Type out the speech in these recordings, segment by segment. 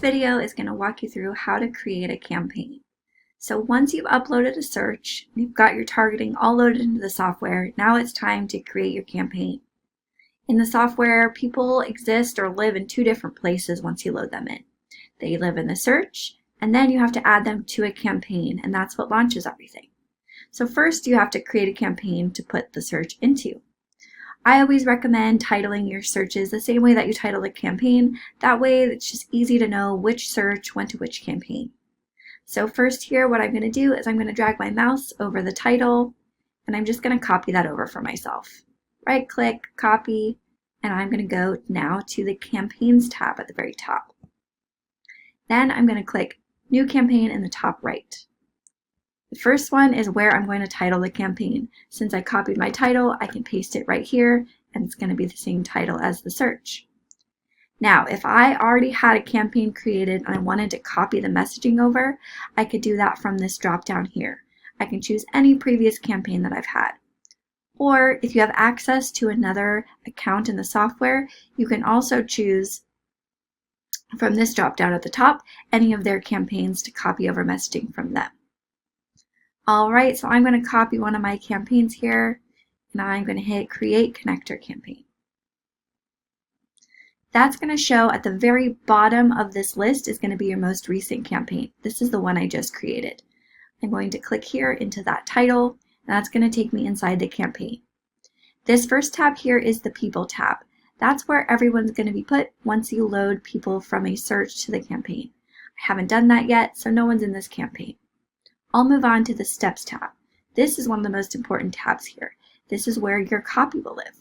video is going to walk you through how to create a campaign. So once you've uploaded a search, you've got your targeting all loaded into the software, now it's time to create your campaign. In the software, people exist or live in two different places once you load them in. They live in the search, and then you have to add them to a campaign, and that's what launches everything. So first you have to create a campaign to put the search into. I always recommend titling your searches the same way that you title a campaign. That way it's just easy to know which search went to which campaign. So first here, what I'm going to do is I'm going to drag my mouse over the title, and I'm just going to copy that over for myself. Right click, copy, and I'm going to go now to the Campaigns tab at the very top. Then I'm going to click New Campaign in the top right. The first one is where I'm going to title the campaign. Since I copied my title, I can paste it right here, and it's going to be the same title as the search. Now, if I already had a campaign created and I wanted to copy the messaging over, I could do that from this drop down here. I can choose any previous campaign that I've had. Or if you have access to another account in the software, you can also choose from this drop down at the top any of their campaigns to copy over messaging from them. Alright, so I'm going to copy one of my campaigns here, and I'm going to hit Create Connector Campaign. That's going to show at the very bottom of this list is going to be your most recent campaign. This is the one I just created. I'm going to click here into that title, and that's going to take me inside the campaign. This first tab here is the People tab. That's where everyone's going to be put once you load people from a search to the campaign. I haven't done that yet, so no one's in this campaign. I'll move on to the Steps tab. This is one of the most important tabs here. This is where your copy will live.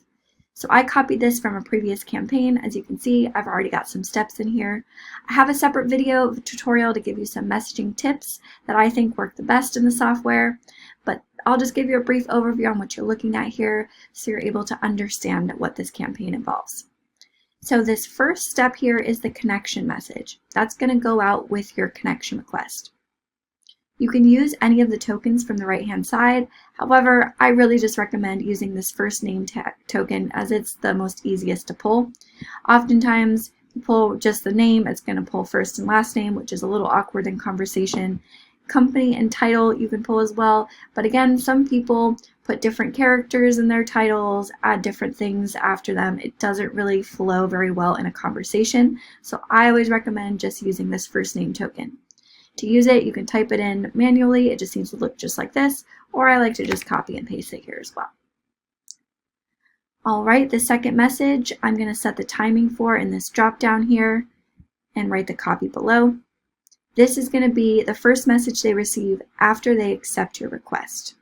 So I copied this from a previous campaign. As you can see, I've already got some steps in here. I have a separate video tutorial to give you some messaging tips that I think work the best in the software, but I'll just give you a brief overview on what you're looking at here so you're able to understand what this campaign involves. So this first step here is the connection message. That's going to go out with your connection request. You can use any of the tokens from the right-hand side. However, I really just recommend using this first name token as it's the most easiest to pull. Oftentimes, you pull just the name, it's going to pull first and last name, which is a little awkward in conversation. Company and title you can pull as well, but again, some people put different characters in their titles, add different things after them. It doesn't really flow very well in a conversation, so I always recommend just using this first name token. To use it, you can type it in manually. It just seems to look just like this, or I like to just copy and paste it here as well. All right, the second message, I'm going to set the timing for in this drop down here and write the copy below. This is going to be the first message they receive after they accept your request.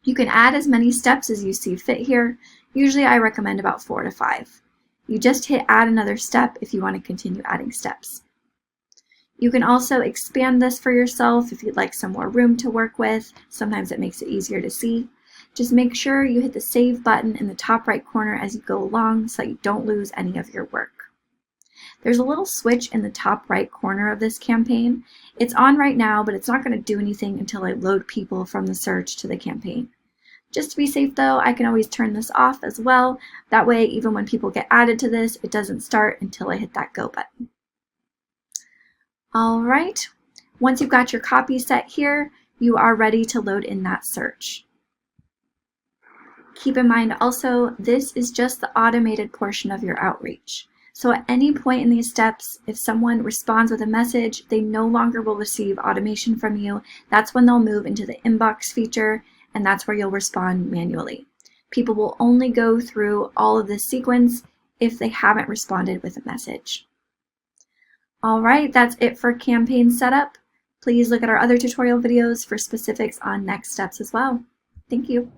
You can add as many steps as you see fit here. Usually I recommend about 4 to 5. You just hit add another step if you want to continue adding steps. You can also expand this for yourself if you'd like some more room to work with. Sometimes it makes it easier to see. Just make sure you hit the save button in the top right corner as you go along so that you don't lose any of your work. There's a little switch in the top right corner of this campaign. It's on right now, but it's not going to do anything until I load people from the search to the campaign. Just to be safe though, I can always turn this off as well. That way, even when people get added to this, it doesn't start until I hit that go button. All right, once you've got your copy set here, you are ready to load in that search. Keep in mind also, this is just the automated portion of your outreach. So at any point in these steps, if someone responds with a message, they no longer will receive automation from you. That's when they'll move into the inbox feature, and that's where you'll respond manually. People will only go through all of this sequence if they haven't responded with a message. All right, that's it for campaign setup. Please look at our other tutorial videos for specifics on next steps as well. Thank you.